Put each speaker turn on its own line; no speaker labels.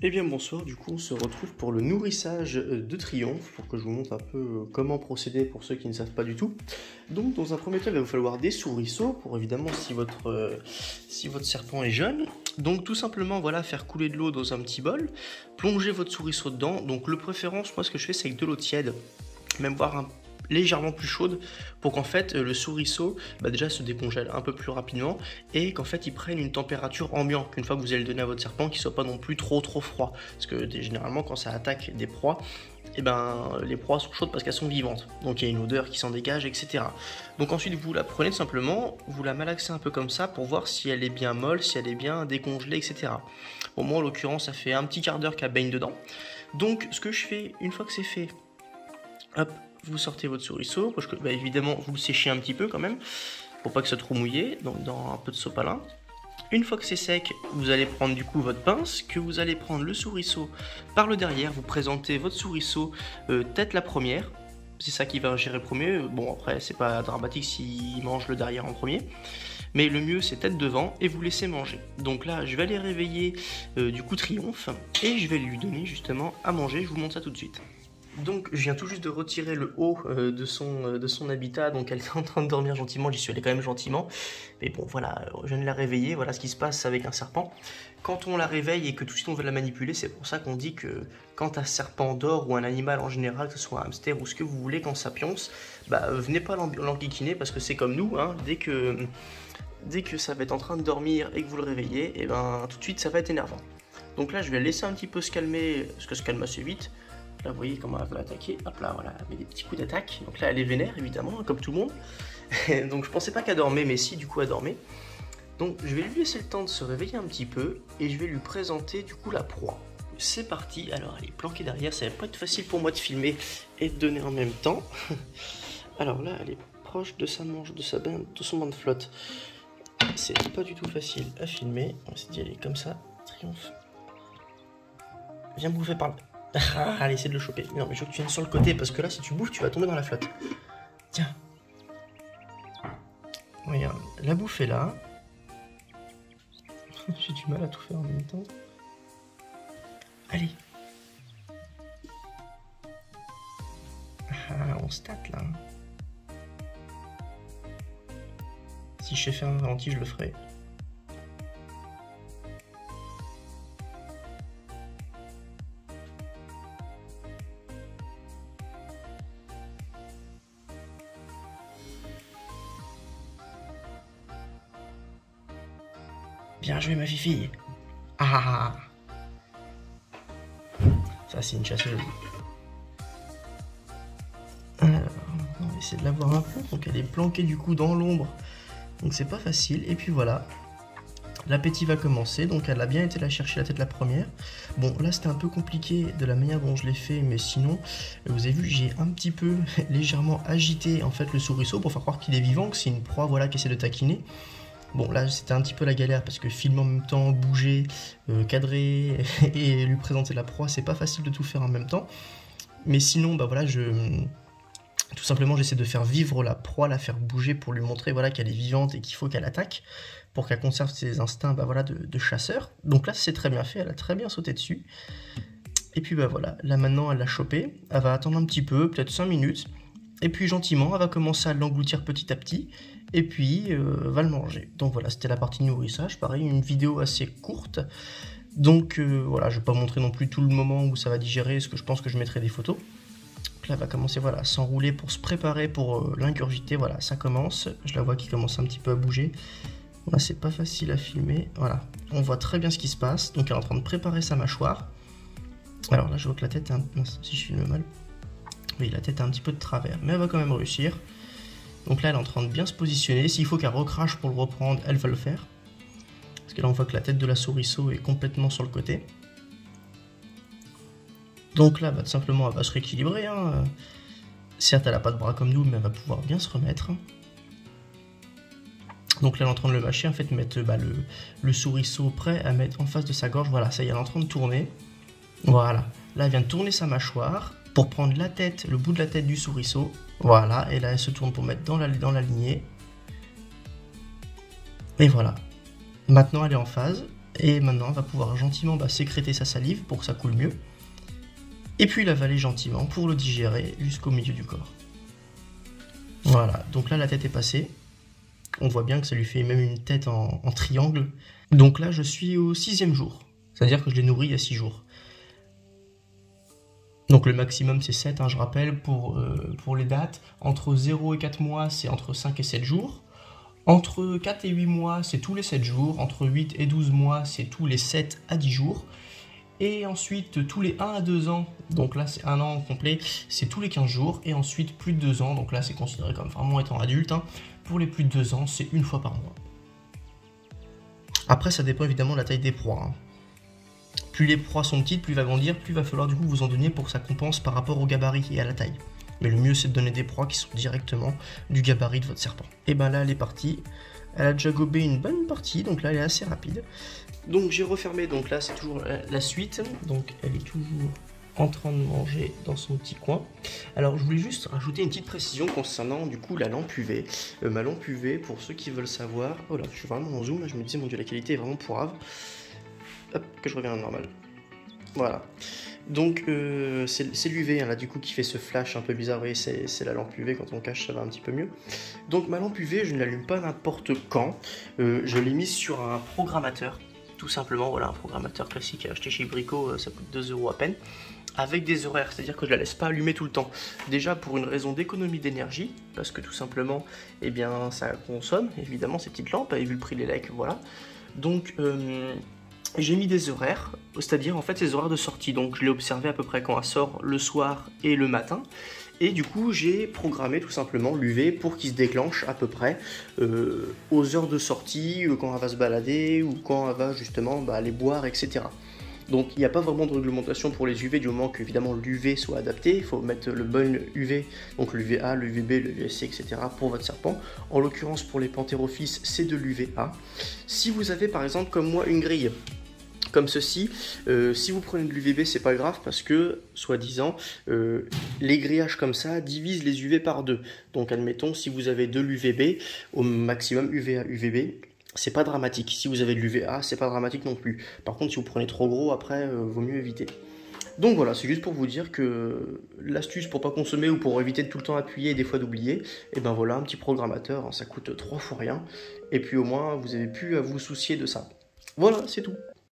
Eh bien bonsoir, du coup on se retrouve pour le nourrissage de Triomphe, pour que je vous montre un peu comment procéder pour ceux qui ne savent pas du tout. Donc dans un premier temps il va vous falloir des souriceaux, pour évidemment si votre serpent est jeune. Donc tout simplement voilà, faire couler de l'eau dans un petit bol, plonger votre souriceau dedans. Donc le préférence, moi ce que je fais c'est avec de l'eau tiède, même voire légèrement plus chaude, pour qu'en fait le souriceau déjà se décongèle un peu plus rapidement et qu'en fait il prenne une température ambiante une fois que vous allez le donner à votre serpent, qu'il soit pas non plus trop froid, parce que généralement quand ça attaque des proies, les proies sont chaudes parce qu'elles sont vivantes, donc il y a une odeur qui s'en dégage, etc. Donc ensuite vous la prenez tout simplement, vous la malaxez un peu comme ça pour voir si elle est bien molle, si elle est bien décongelée, etc. Bon, moi en l'occurrence ça fait un petit quart d'heure qu'elle baigne dedans. Donc ce que je fais, une fois que c'est fait, hop, vous sortez votre souriceau, parce que évidemment vous le séchez un petit peu quand même, pour pas que ce soit trop mouillé, donc dans un peu de sopalin. Une fois que c'est sec, vous allez prendre du coup votre pince, que vous allez prendre le souriceau par le derrière, vous présentez votre souriceau tête la première, c'est ça qui va ingérer le premier. Bon après c'est pas dramatique s'il mange le derrière en premier, mais le mieux c'est tête devant et vous laissez manger. Donc là je vais aller réveiller du coup Triomphe et je vais lui donner justement à manger, je vous montre ça tout de suite. Donc je viens tout juste de retirer le haut de son habitat, donc elle est en train de dormir gentiment, j'y suis allé quand même gentiment, mais bon voilà, je viens de la réveiller, voilà ce qui se passe avec un serpent. Quand on la réveille et que tout de suite on veut la manipuler, c'est pour ça qu'on dit que quand un serpent dort, ou un animal en général, que ce soit un hamster ou ce que vous voulez, quand ça pionce, venez pas l'enquiquiner, parce que c'est comme nous, hein, dès que ça va être en train de dormir et que vous le réveillez, et tout de suite ça va être énervant. Donc là je vais laisser un petit peu se calmer, parce que se calme assez vite. Là, vous voyez comment elle va attaquer. Hop là, voilà, elle met des petits coups d'attaque. Donc là, elle est vénère, évidemment, comme tout le monde. Donc je pensais pas qu'elle dormait, mais si, du coup, elle dormait. Donc je vais lui laisser le temps de se réveiller un petit peu et je vais lui présenter, du coup, la proie. C'est parti. Alors, elle est planquée derrière. Ça va pas être facile pour moi de filmer et de donner en même temps. Alors là, elle est proche de sa manche, de son banc de flotte. C'est pas du tout facile à filmer. On s'est dit, elle est comme ça. Triomphe. Viens bouffer par là. Allez, essaie de le choper. Non, mais je veux que tu viennes sur le côté, parce que là, si tu bouffes, tu vas tomber dans la flotte. Tiens. Regarde, la bouffe est là. J'ai du mal à tout faire en même temps. Allez. Ah, on se tâte, là. Si je sais faire un ralenti, je le ferai. Bien joué ma fifille. Ah. Ça c'est une chasseuse. Alors, on va essayer de la voir un peu. Donc elle est planquée du coup dans l'ombre. Donc c'est pas facile. Et puis voilà. L'appétit va commencer. Donc elle a bien été la chercher la tête la première. Bon là c'était un peu compliqué de la manière dont je l'ai fait. Mais sinon, vous avez vu, j'ai un petit peu légèrement agité en fait le souriceau pour faire croire qu'il est vivant, que c'est une proie voilà qui essaie de taquiner. Bon là c'était un petit peu la galère parce que filmer en même temps, bouger, cadrer et lui présenter la proie, c'est pas facile de tout faire en même temps. Mais sinon voilà, tout simplement j'essaie de faire vivre la proie, la faire bouger pour lui montrer voilà, qu'elle est vivante et qu'il faut qu'elle attaque pour qu'elle conserve ses instincts voilà, de chasseur. Donc là c'est très bien fait, elle a très bien sauté dessus. Et puis voilà, là maintenant elle l'a chopé, elle va attendre un petit peu, peut-être 5 minutes. Et puis gentiment, elle va commencer à l'engloutir petit à petit, et puis va le manger. Donc voilà, c'était la partie nourrissage, pareil, une vidéo assez courte. Donc voilà, je vais pas montrer non plus tout le moment où ça va digérer, parce que je pense que je mettrai des photos. Donc là, elle va commencer voilà, à s'enrouler pour se préparer pour l'ingurgiter. Voilà, ça commence, je la vois qui commence un petit peu à bouger. Là, c'est pas facile à filmer, voilà. On voit très bien ce qui se passe, donc elle est en train de préparer sa mâchoire. Alors là, je vois que la tête est un... Mince, si je filme mal. Oui, la tête a un petit peu de travers, mais elle va quand même réussir. Donc là, elle est en train de bien se positionner. S'il faut qu'elle recrache pour le reprendre, elle va le faire. Parce que là, on voit que la tête de la souriceau est complètement sur le côté. Donc là, tout simplement, elle va se rééquilibrer. Hein. Certes, elle n'a pas de bras comme nous, mais elle va pouvoir bien se remettre. Donc là, elle est en train de le mâcher, en fait, mettre le souriceau prêt à mettre en face de sa gorge. Voilà, ça y est, elle est en train de tourner. Voilà. Là, elle vient de tourner sa mâchoire pour prendre la tête, le bout de la tête du souriceau. Voilà, et là elle se tourne pour mettre dans la lignée. Et voilà. Maintenant elle est en phase. Et maintenant, elle va pouvoir gentiment sécréter sa salive pour que ça coule mieux. Et puis l'avaler gentiment pour le digérer jusqu'au milieu du corps. Voilà, donc là la tête est passée. On voit bien que ça lui fait même une tête en triangle. Donc là je suis au 6e jour. C'est-à-dire que je l'ai nourri il y a 6 jours. Donc le maximum c'est 7, je rappelle, pour les dates. Entre 0 et 4 mois, c'est entre 5 et 7 jours. Entre 4 et 8 mois, c'est tous les 7 jours. Entre 8 et 12 mois, c'est tous les 7 à 10 jours. Et ensuite, tous les 1 à 2 ans, donc là c'est 1 an complet, c'est tous les 15 jours. Et ensuite, plus de 2 ans, donc là c'est considéré comme vraiment étant adulte. Pour les plus de 2 ans, c'est une fois par mois. Après, ça dépend évidemment de la taille des proies. Plus les proies sont petites, plus il va grandir, plus il va falloir du coup vous en donner pour que ça compense par rapport au gabarit et à la taille. Mais le mieux c'est de donner des proies qui sont directement du gabarit de votre serpent. Et ben là elle est partie, elle a déjà gobé une bonne partie, donc là elle est assez rapide. Donc j'ai refermé, donc là c'est toujours la suite, donc elle est toujours en train de manger dans son petit coin. Alors je voulais juste rajouter une petite précision concernant du coup la lampe UV. Ma lampe UV, pour ceux qui veulent savoir, oh là je suis vraiment en zoom, là je me disais mon dieu la qualité est vraiment pourrave. Hop, que je reviens à normal. Voilà. Donc c'est l'UV là du coup qui fait ce flash un peu bizarre, vous voyez c'est la lampe UV, quand on cache ça va un petit peu mieux. Donc ma lampe UV je ne l'allume pas n'importe quand, je l'ai mise sur un programmateur, tout simplement, voilà un programmateur classique à acheter chez Brico, ça coûte 2 € à peine, avec des horaires, c'est-à-dire que je la laisse pas allumer tout le temps. Déjà pour une raison d'économie d'énergie, parce que tout simplement, eh bien ça consomme évidemment ces petites lampes, et vu le prix des lecs, voilà. Donc j'ai mis des horaires, c'est-à-dire en fait ces horaires de sortie, donc je l'ai observé à peu près quand elle sort le soir et le matin, et du coup j'ai programmé tout simplement l'UV pour qu'il se déclenche à peu près aux heures de sortie, quand elle va se balader, ou quand elle va justement aller boire, etc. Donc il n'y a pas vraiment de réglementation pour les UV du moment que évidemment l'UV soit adapté, il faut mettre le bon UV, donc l'UVA, le UVB, le UVC, etc. pour votre serpent. En l'occurrence pour les Pantherophis, c'est de l'UVA. Si vous avez par exemple comme moi une grille, comme ceci, si vous prenez de l'UVB c'est pas grave parce que, soi-disant, les grillages comme ça divisent les UV par 2. Donc admettons si vous avez de l'UVB, au maximum UVA, UVB, c'est pas dramatique. Si vous avez de l'UVA, c'est pas dramatique non plus. Par contre si vous prenez trop gros après, vaut mieux éviter. Donc voilà, c'est juste pour vous dire que l'astuce pour pas consommer ou pour éviter de tout le temps appuyer et des fois d'oublier, et ben voilà un petit programmateur, ça coûte 3 fois rien. Et puis au moins vous avez plus à vous soucier de ça. Voilà, c'est tout.